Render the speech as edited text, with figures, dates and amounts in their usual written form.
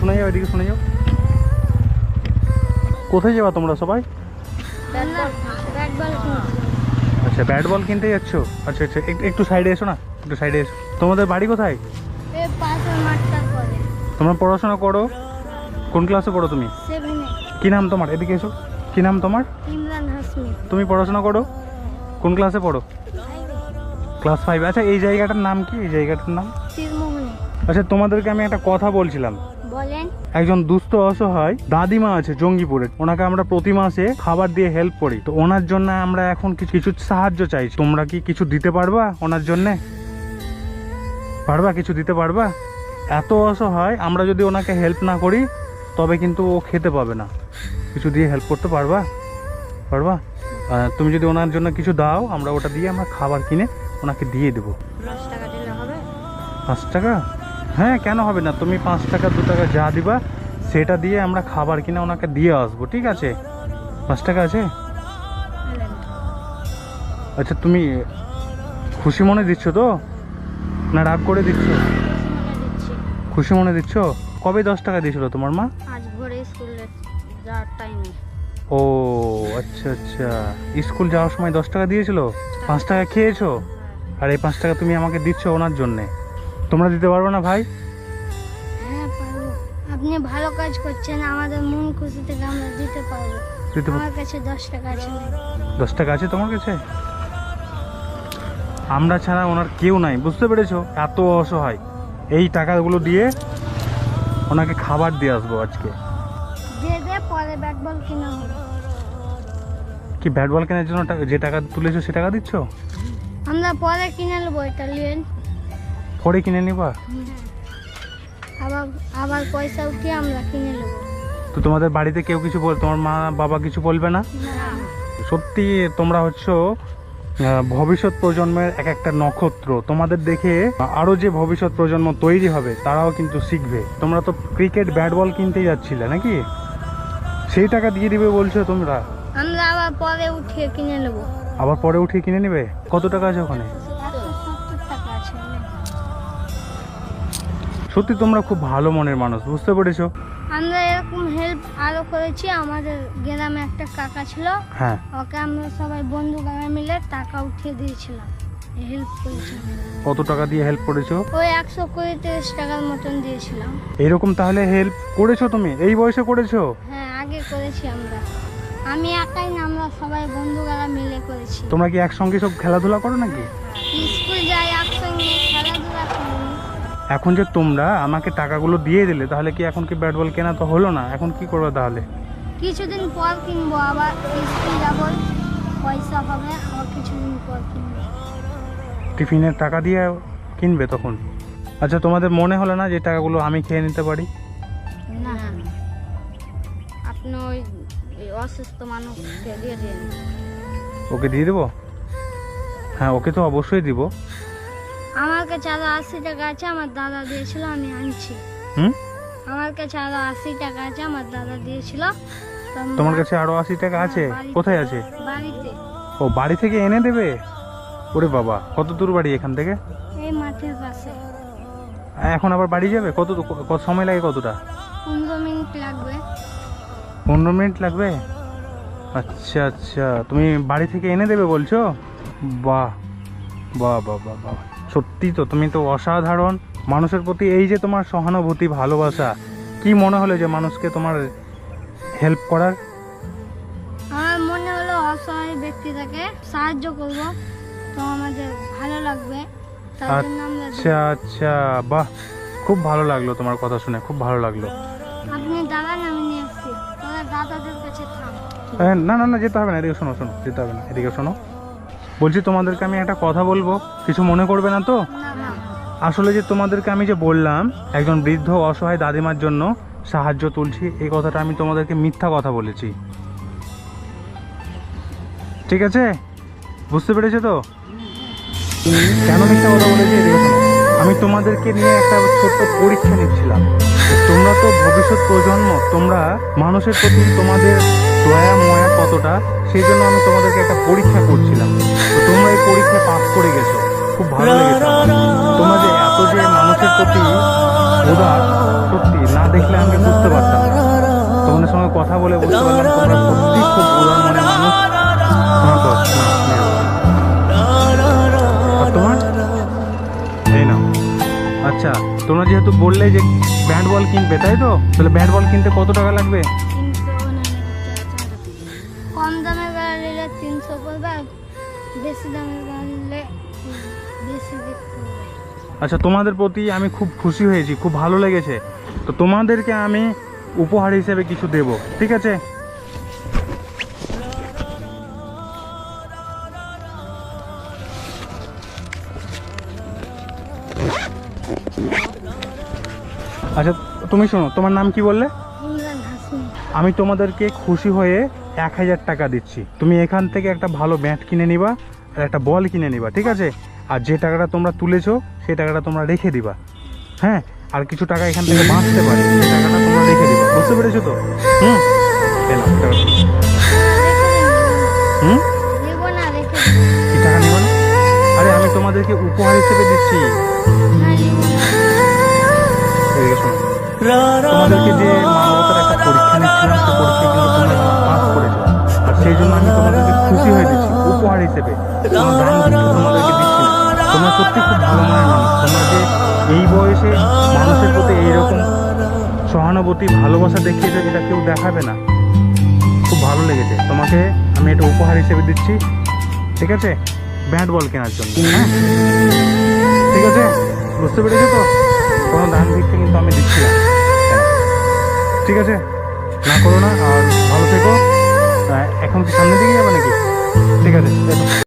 শুনে যাও, এদিকে শুনে যাও। কোথায় যাবা তোমরা সবাই? আচ্ছা, ব্যাট বল কিনতে যাচ্ছ? আচ্ছা আচ্ছা, একটু সাইডে এসো না, একটু সাইডে এসো। তোমাদের বাড়ি কোথায়? তোমরা পড়াশোনা করো? কোন ক্লাসে পড়ো তুমি? কি নাম তোমার? এদিকে এসো। কি নাম তোমার? তুমি পড়াশোনা করো? কোন ক্লাসে পড়ো? ক্লাস 5। আচ্ছা, এই জায়গাটার নাম কি? এই জায়গাটার নাম? আচ্ছা, তোমাদেরকে আমি একটা কথা বলছিলাম। একজন দুস্থ অসহায় দাদিমা আছে জঙ্গিপুরে, ওনাকে আমরা প্রতি মাসে খাবার দিয়ে হেল্প করি। তো ওনার জন্য আমরা এখন কিছু সাহায্য চাইছি। তোমরা কি কিছু দিতে পারবা ওনার জন্য? পারবা? কিছু দিতে পারবা? এত অসহায়, আমরা যদি ওনাকে হেল্প না করি তবে কিন্তু ও খেতে পাবে না। কিছু দিয়ে হেল্প করতে পারবা? পারবা? তুমি যদি ওনার জন্য কিছু দাও, আমরা ওটা দিয়ে আমরা খাবার কিনে ওনাকে দিয়ে দেবো। 5 টাকা? হ্যাঁ, কেন হবে না? তুমি 5 টাকা 2 টাকা যা দিবা সেটা দিয়ে আমরা খাবার কিনে ওনাকে দিয়ে আসবো, ঠিক আছে? 5 টাকা আছে? আচ্ছা, তুমি খুশি মনে দিচ্ছ তো, না রাগ করে দিচ্ছ? খুশি মনে দিচ্ছ। কবে 10 টাকা দিয়েছিল তোমার মা? আজ ভোরে স্কুলে যাওয়ার টাইমে। ও আচ্ছা আচ্ছা, স্কুল যাওয়ার সময় 10 টাকা দিয়েছিল। 5 টাকা খেয়েছো, আর এই 5 টাকা তুমি আমাকে দিচ্ছ ওনার জন্যে। তোমরা দিতে পারবে না ভাই? হ্যাঁ পারবো। আপনি ভালো কাজ করছেন, আমাদের মন খুশি থেকে আমরা দিতে পারবো। আমার কাছে 10 টাকা আছে। 10 টাকা আছে তোমার কাছে? আমরা ছাড়া ওনার কেউ নাই, বুঝতে পেরেছো? এত অসহায়। এই টাকাগুলো দিয়ে ওনাকে খাবার দিয়ে আসবো আজকে। পরে ব্যাট বল কিনা হবে। কি ব্যাট বল কেনার জন্য যে টাকা তুলেছো সে টাকা দিচ্ছ? আমরা পরে কিনে নেবো, এটা নিন। পরে কিনে নিবা? আবার পয়সা উঠিয়ে আমরা কিনে নেবো। তো তোমাদের বাড়িতে কেউ কিছু তোমার মা বাবা কিছু বলবে না? সত্যি তোমরা হচ্ছে ভবিষ্যৎ প্রজন্মের এক একটা নক্ষত্র। তোমাদের দেখে আরো যে ভবিষ্যৎ প্রজন্ম তৈরি হবে তারাও কিন্তু শিখবে। তোমরা তো ক্রিকেট ব্যাট বল কিনতেই যাচ্ছিলে নাকি? সেই টাকা দিয়ে দিবে বলছো তোমরা? আমরা আবার পরে উঠিয়ে কিনে নেবো। আবার পরে উঠিয়ে কিনে নিবে? কত টাকা আছে ওখানে? 70 টাকা আছে। সত্যি তোমরা খুব ভালো মনের মানুষ, বুঝতে পেরেছো? আমরা এরকম হেল্প আরো করেছি। আমাদের গ্রামে একটা কাকা ছিল, হ্যাঁ, ওকে আমরা সবাই বন্ধুরা মিলে টাকা উঠিয়ে দিয়েছিলাম, হেল্প করেছি। কত টাকা দিয়ে হেল্প করেছো? ওই 120-30 টাকার মতন দিয়েছিলাম। এইরকম তাহলে হেল্প করেছো তুমি? এই বয়সে করেছো? হ্যাঁ, আগে করেছি আমরা। আমি একাই না, আমরা সবাই বন্ধুরা মিলে করেছি। তোমরা কি একসঙ্গে সব খেলাধুলা করো নাকি? স্কুল যাই একসঙ্গে, খেলাধুলা করি। এখন যে তোমরা আমাকে টাকাগুলো দিয়ে দিলে, তাহলে কি এখন কি ব্যাট বল কেনা তো হলো না? এখন কি করবে তাহলে? কিছুদিন পর কিনবো, আবার স্কুল যাবো, পয়সা হবে, আবার কিছুদিন পর কিনবো। টিফিনের টাকা দিয়ে কিনবে তখন? আচ্ছা, তোমাদের মনে হলো না যে টাকাগুলো আমি খেয়ে নিতে পারি? না, আপনি ওই অসুস্থ মানুষকে দিয়ে দিন। ওকে দিয়ে দেবো? হ্যাঁ, ওকে তো অবশ্যই দিব। আমার কাছে আরো 80 টাকা আছে, আমার দাদা দিয়েছিল, আমি আনছি। আমার কাছে আরো 80 টাকা আছে, আমার দাদা দিয়েছিল। তোমার কাছে আরো 80 টাকা আছে? কোথায় আছে? বাড়িতে। ও, বাড়ি থেকে এনে দেবে? ওরে বাবা, কত দূর বাড়ি এখান থেকে? এই মাঠের পাশে। এখন আবার বাড়ি যাবে? কত সময় লাগে? কতটা? 15 মিনিট লাগবে। 15 মিনিট লাগবে? আচ্ছা আচ্ছা, তুমি বাড়ি থেকে এনে দেবে বলছো? বাহ বাহ বাহ বাহ বাহ, সত্যি তো তুমি তো অসাধারণ। মানুষের প্রতি এই যে তোমার সহানুভূতি, ভালোবাসা, কি মনে হলো যে মানুষকে তোমার হেল্প করার? আমার মনে হলো অসহায় ব্যক্তিটাকে সাহায্য করব, তো আমাদের ভালো লাগবে, তার জন্য আমরা। আচ্ছা আচ্ছা, বাহ, খুব ভালো লাগলো তোমার কথা শুনে, খুব ভালো লাগলো। আপনি দাঁড়ান, আমি নিয়ে আসছি। তোরা দাদাদের কাছে থাম। না না না, যেতে হবে না, এদিকে শোনো শোনো, যেতে হবে না, এদিকে শোনো। বলছি তোমাদেরকে আমি একটা কথা বলবো, কিছু মনে করবে না তো? না না। আসলে যে তোমাদেরকে আমি যে বললাম একজন বৃদ্ধ অসহায় দাদিমার জন্য সাহায্য তুলছি, এই কথাটা আমি তোমাদেরকে মিথ্যা কথা বলেছি, ঠিক আছে? বুঝতে পেরেছো তো? কেন মিথ্যা কথা বলেছি? আমি তোমাদেরকে নিয়ে একটা ছোট্ট পরীক্ষা নিচ্ছিলাম। তোমরা তো ভবিষ্যৎ প্রজন্ম, তোমরা মানুষের প্রতি তোমাদের দয়া ময়া কতটা, সেই জন্য আমি তোমাদেরকে একটা পরীক্ষা করছিলাম। তো তোমরা এই পরীক্ষায় পাস করে গেছো, খুব ভালো লেগেছে আমার। তোমরা যে এত যে মানুষের প্রতি উদার, সত্যি না দেখলে আমি যেহেতু বললে যে ব্যাট বল কিনবে, তাই তো? তাহলে ব্যাট বল কিনতে কত টাকা লাগবে? 300 কম দামে বাড়লে 300 পড়বে, আর বেশি দামে বাড়লে বেশি দিতে হবে। আচ্ছা, তোমাদের প্রতি আমি খুব খুশি হয়েছি, খুব ভালো লেগেছে, তো তোমাদেরকে আমি উপহার হিসেবে কিছু দেব, ঠিক আছে? আচ্ছা তুমি শোনো, তোমার নাম কি বললে? ইমরান হাসমি। আমি তোমাদেরকে খুশি হয়ে 1000 টাকা দিচ্ছি। তুমি এখান থেকে একটা ভালো ব্যাট কিনে নিবা আর একটা বল কিনে নিবা, ঠিক আছে? আর যে টাকাটা তোমরা তুলেছো সেই টাকাটা তোমরা রেখে দিবা, হ্যাঁ? আর কিছু টাকা এখান থেকে বাঁচতে পারে, সেই টাকাটা তোমরা রেখে দিবা, বুঝতে পেরেছো তো? হুম, এলাম টাকা। হুম, নেব না, রেখে কি টাকা নিবা না? আরে আমি তোমাদেরকে উপহার হিসেবে দিচ্ছি। এদিকে শোনো, তোমাদেরকে যে মানবতার একটা পরীক্ষা নিচ্ছিলাম, সেই পরীক্ষায় কিন্তু তোমরা পাস করেছো, আর সেই জন্য আমি তোমাদেরকে খুশি হয়ে দিচ্ছি উপহার হিসেবে। কোনো দান কিন্তু তোমাদেরকে দিচ্ছি না। তোমরা সত্যি খুব ভালো মনের মানুষ। তোমরা যে এই বয়সে মানুষের প্রতি এইরকম সহানুভূতি, ভালোবাসা দেখিয়েছো, এটা কেউ দেখাবে না। খুব ভালো লেগেছে। তোমাকে আমি এটা উপহার হিসেবে দিচ্ছি, ঠিক আছে? ব্যাট বল কেনার জন্য, হ্যাঁ? ঠিক আছে, বুঝতে পেরেছো তো? কোনো দান ভিক্ষা কিন্তু আমি দিচ্ছি না, ঠিক আছে? না করো না, আর ভালো থেকো। এখন কি সামনের দিকে যাবে নাকি? ঠিক আছে, দেখো।